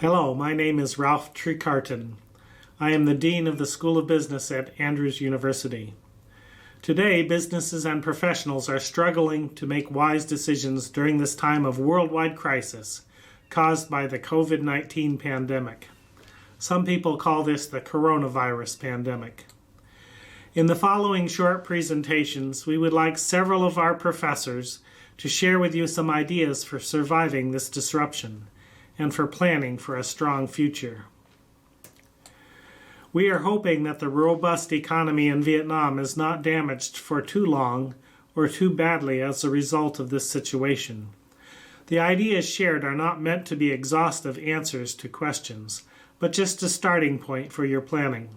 Hello, my name is Ralph Trecarton. I am the Dean of the School of Business at Andrews University. Today, businesses and professionals are struggling to make wise decisions during this time of worldwide crisis caused by the COVID-19 pandemic. Some people call this the coronavirus pandemic. In the following short presentations, we would like several of our professors to share with you some ideas for surviving this disruption and for planning for a strong future. We are hoping that the robust economy in Vietnam is not damaged for too long or too badly as a result of this situation. The ideas shared are not meant to be exhaustive answers to questions, but just a starting point for your planning.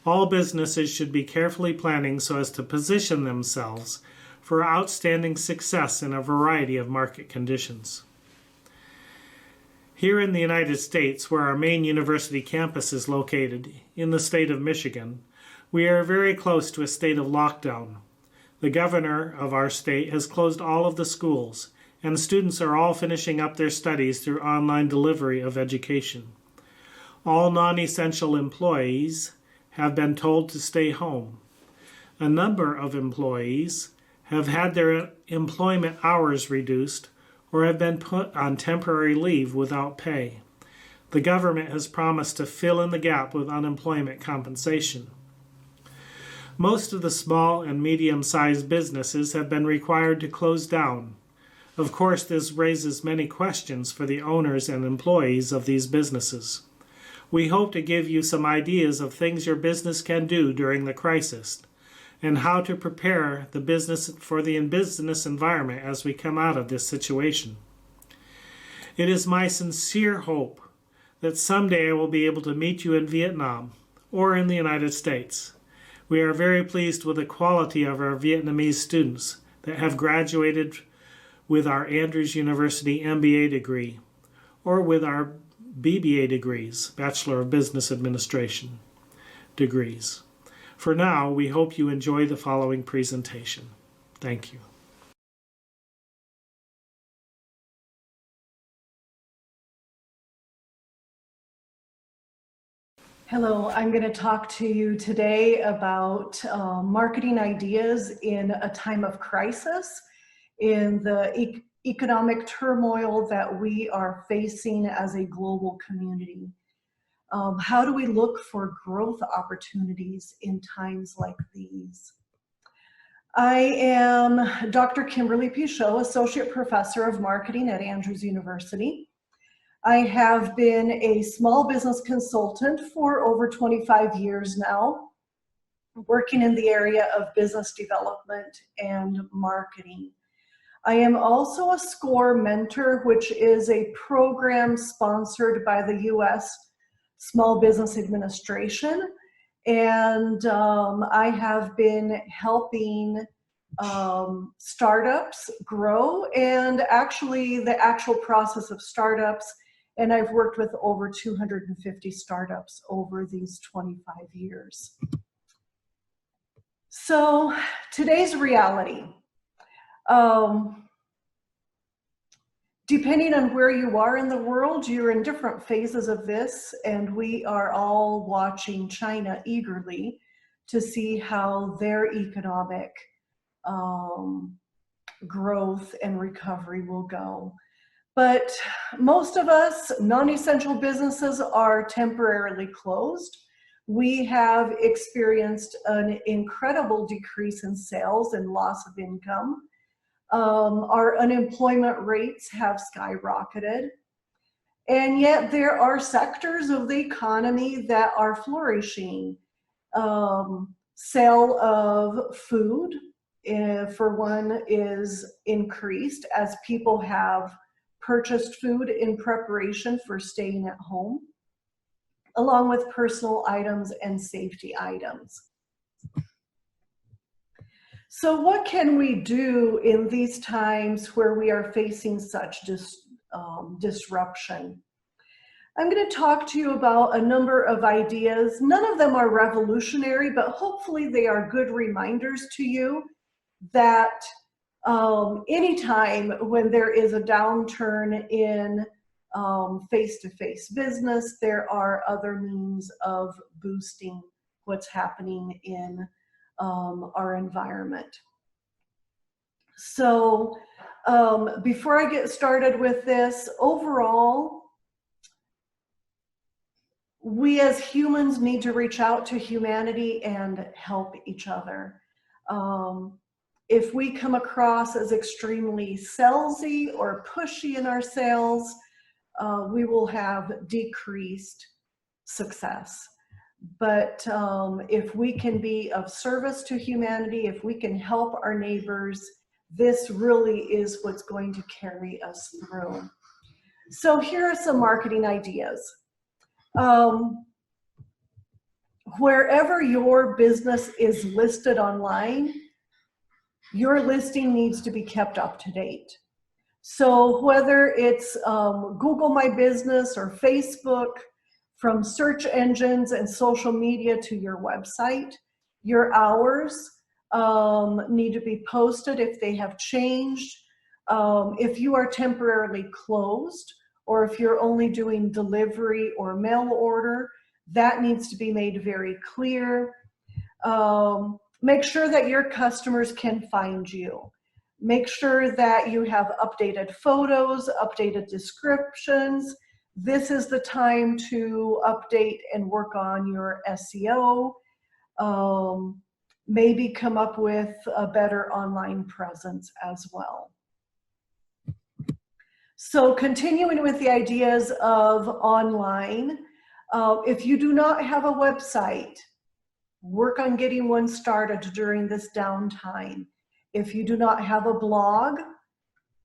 All businesses should be carefully planning so as to position themselves for outstanding success in a variety of market conditions. Here in the United States, where our main university campus is located, in the state of Michigan, we are very close to a state of lockdown. The governor of our state has closed all of the schools, and students are all finishing up their studies through online delivery of education. All non-essential employees have been told to stay home. A number of employees have had their employment hours reduced or have been put on temporary leave without pay. The government has promised to fill in the gap with unemployment compensation. Most of the small and medium-sized businesses have been required to close down. Of course, this raises many questions for the owners and employees of these businesses. We hope to give you some ideas of things your business can do during the crisis and how to prepare the business for the business environment as we come out of this situation. It is my sincere hope that someday I will be able to meet you in Vietnam or in the United States. We are very pleased with the quality of our Vietnamese students that have graduated with our Andrews University MBA degree or with our BBA degrees, Bachelor of Business Administration degrees. For now, we hope you enjoy the following presentation. Thank you. Hello, I'm going to talk to you today about marketing ideas in a time of crisis, in the economic turmoil that we are facing as a global community. How do we look for growth opportunities in times like these? I am Dr. Kimberly Pichot, Associate Professor of Marketing at Andrews University. I have been a small business consultant for over 25 years now, working in the area of business development and marketing. I am also a SCORE mentor, which is a program sponsored by the U.S. Small Business Administration, and I have been helping startups grow and actually the actual process of startups, and I've worked with over 250 startups over these 25 years. So today's reality. Depending on where you are in the world, you're in different phases of this, and we are all watching China eagerly to see how their economic growth and recovery will go. But most of us, non-essential businesses are temporarily closed. We have experienced an incredible decrease in sales and loss of income. Our unemployment rates have skyrocketed, and yet there are sectors of the economy that are flourishing. Sale of food, for one, is increased as people have purchased food in preparation for staying at home, along with personal items and safety items. So what can we do in these times where we are facing such disruption? I'm going to talk to you about a number of ideas. None of them are revolutionary, but hopefully they are good reminders to you that anytime when there is a downturn in face-to-face business. There are other means of boosting what's happening in our environment. So before I get started with this, overall, we as humans need to reach out to humanity and help each other. If we come across as extremely salesy or pushy in our sales, we will have decreased success. But if we can be of service to humanity, if we can help our neighbors, this really is what's going to carry us through. So here are some marketing ideas. Wherever your business is listed online, your listing needs to be kept up to date. So whether it's Google My Business or Facebook, from search engines and social media to your website, your hours need to be posted if they have changed. If you are temporarily closed, or if you're only doing delivery or mail order, that needs to be made very clear. Make sure that your customers can find you. Make sure that you have updated photos, updated descriptions. This is the time to update and work on your SEO. Maybe come up with a better online presence as well. So continuing with the ideas of online, if you do not have a website, work on getting one started during this downtime. If you do not have a blog,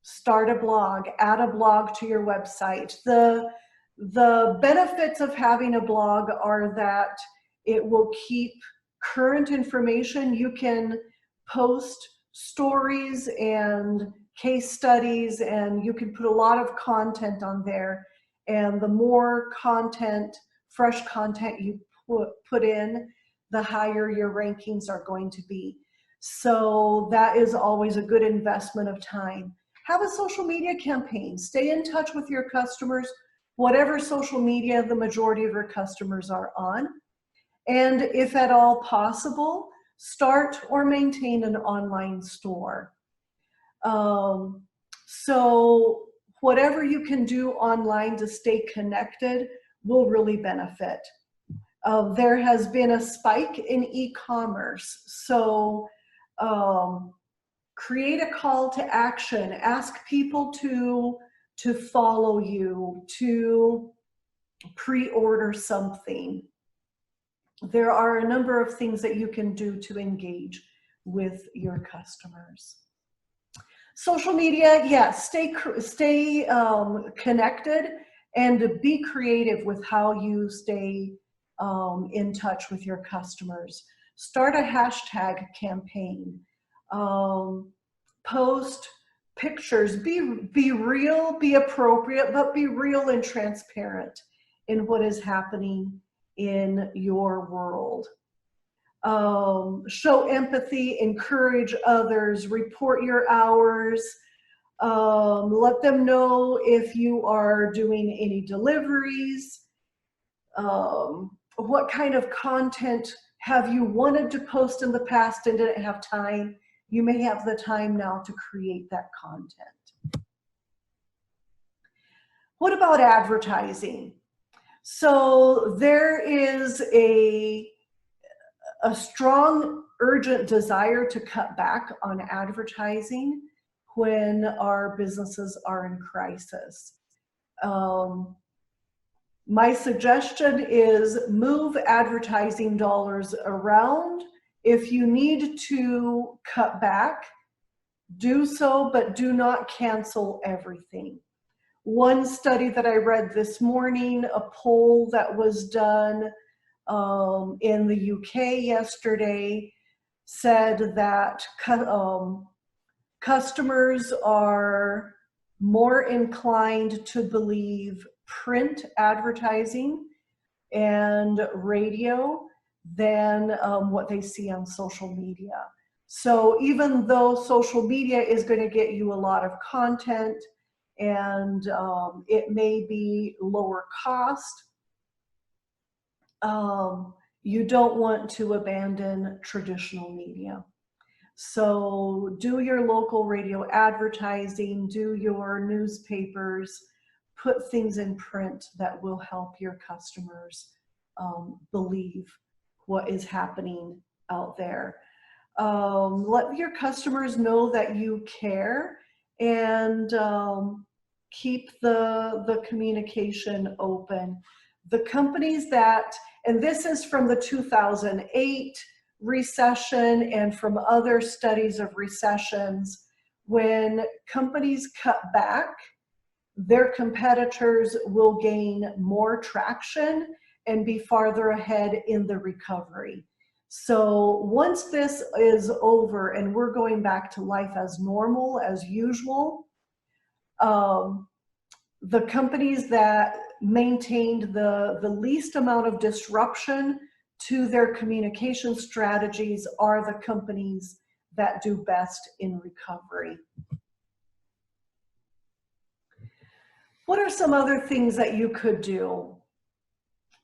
start a blog, add a blog to your website. The benefits of having a blog are that it will keep current information. You can post stories and case studies, and you can put a lot of content on there. And the more content, fresh content you put in, the higher your rankings are going to be. So that is always a good investment of time. Have a social media campaign. Stay in touch with your customers, whatever social media the majority of your customers are on. And if at all possible, start or maintain an online store. So whatever you can do online to stay connected will really benefit. There has been a spike in e-commerce. So create a call to action. Ask people to follow you, to pre-order something. There are a number of things that you can do to engage with your customers. Social media, yes, stay connected and be creative with how you stay in touch with your customers. Start a hashtag campaign. Post pictures. Be real, be appropriate, but be real and transparent in what is happening in your world. Show empathy, encourage others, report your hours, let them know if you are doing any deliveries, what kind of content have you wanted to post in the past and didn't have time. You may have the time now to create that content. What about advertising? So there is a strong, urgent desire to cut back on advertising when our businesses are in crisis. My suggestion is move advertising dollars around. If you need to cut back, do so, but do not cancel everything. One study that I read this morning, a poll that was done in the UK yesterday, said that customers are more inclined to believe print advertising and radio than what they see on social media. So even though social media is going to get you a lot of content and it may be lower cost. You don't want to abandon traditional media. So do your local radio advertising, do your newspapers, put things in print that will help your customers believe what is happening out there. Let your customers know that you care, and keep the communication open. The companies that, and this is from the 2008 recession and from other studies of recessions, when companies cut back, their competitors will gain more traction and be farther ahead in the recovery. So once this is over and we're going back to life as normal, as usual, the companies that maintained the least amount of disruption to their communication strategies are the companies that do best in recovery. What are some other things that you could do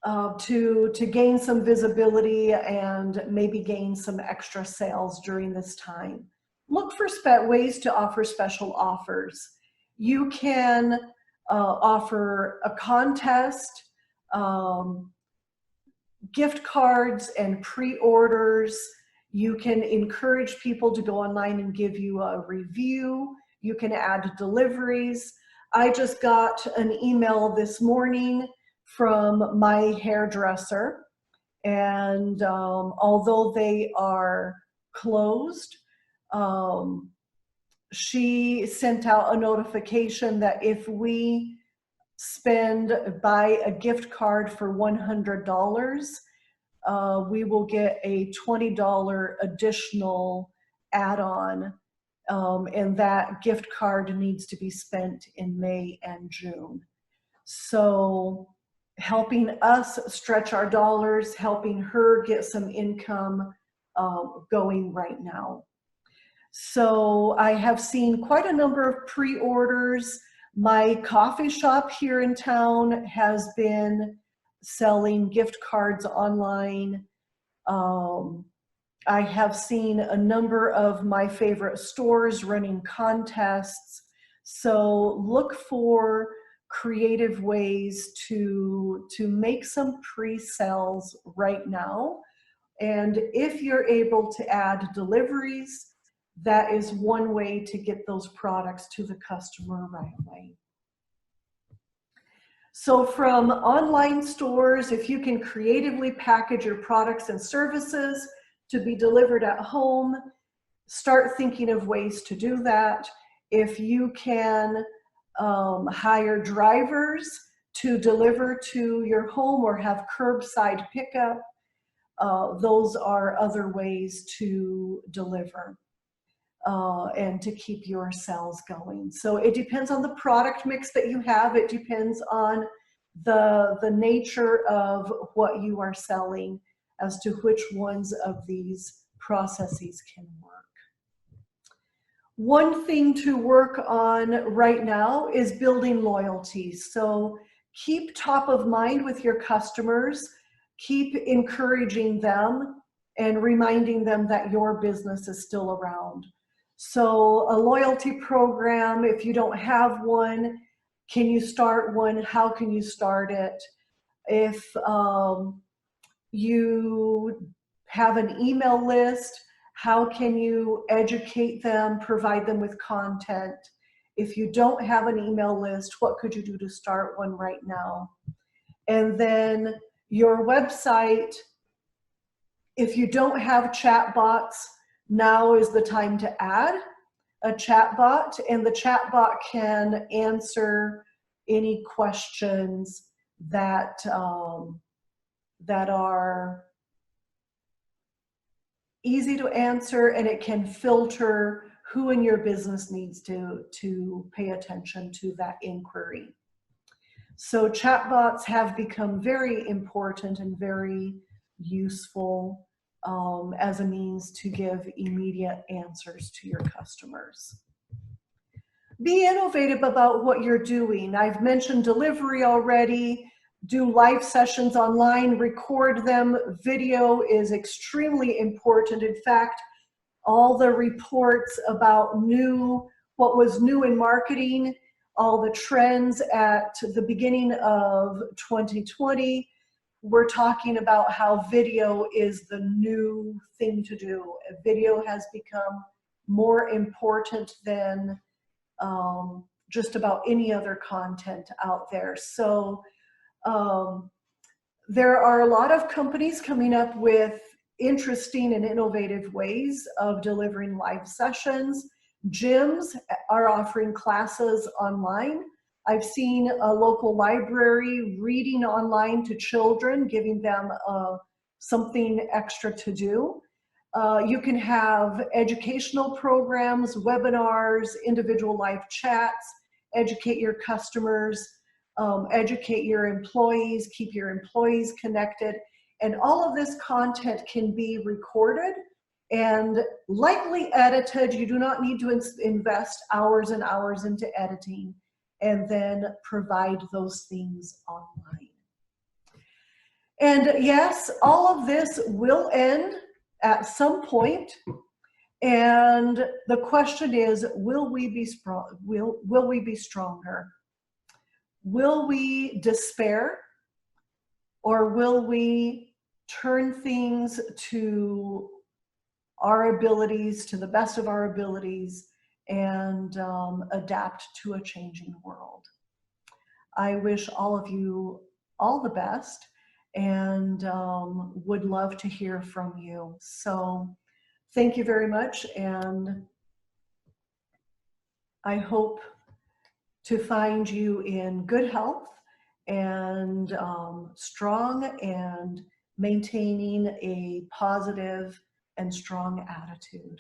to gain some visibility and maybe gain some extra sales during this time? Look for ways to offer special offers. You can offer a contest, gift cards and pre-orders. You can encourage people to go online and give you a review. You can add deliveries. I just got an email this morning from my hairdresser, and although they are closed, she sent out a notification that if we buy a gift card for $100, we will get a $20 additional add-on, and that gift card needs to be spent in May and June. So helping us stretch our dollars, helping her get some income going right now. So I have seen quite a number of pre-orders. My coffee shop here in town has been selling gift cards online. I have seen a number of my favorite stores running contests. So look for creative ways to make some pre-sales right now. And if you're able to add deliveries, that is one way to get those products to the customer right away. So from online stores, if you can creatively package your products and services to be delivered at home, start thinking of ways to do that. If you can hire drivers to deliver to your home or have curbside pickup, those are other ways to deliver and to keep your sales going. So it depends on the product mix that you have. It depends on the nature of what you are selling as to which ones of these processes can work. One thing to work on right now is building loyalty. So keep top of mind with your customers, keep encouraging them and reminding them that your business is still around. So a loyalty program, if you don't have one, can you start one? How can you start it? If you have an email list, how can you educate them, provide them with content? If you don't have an email list, what could you do to start one right now? And then your website, if you don't have chatbots, now is the time to add a chatbot, and the chatbot can answer any questions that are easy to answer, and it can filter who in your business needs to pay attention to that inquiry. So chatbots have become very important and very useful as a means to give immediate answers to your customers. Be innovative about what you're doing. I've mentioned delivery already. Do live sessions online, record them. Video is extremely important. In fact, all the reports about what was new in marketing, all the trends at the beginning of 2020, we're talking about how video is the new thing to do. Video has become more important than just about any other content out there. So there are a lot of companies coming up with interesting and innovative ways of delivering live sessions. Gyms are offering classes online. I've seen a local library reading online to children, giving them something extra to do. You can have educational programs, webinars, individual live chats, educate your customers, educate your employees, keep your employees connected. And all of this content can be recorded and lightly edited. You do not need to invest hours and hours into editing and then provide those things online. And yes, all of this will end at some point. And the question is, will we be strong? Will we be stronger? Will we despair? Or will we turn things to our abilities, to the best of our abilities, and adapt to a changing world? I wish all of you all the best, and would love to hear from you. So thank you very much, and I hope to find you in good health and strong and maintaining a positive and strong attitude.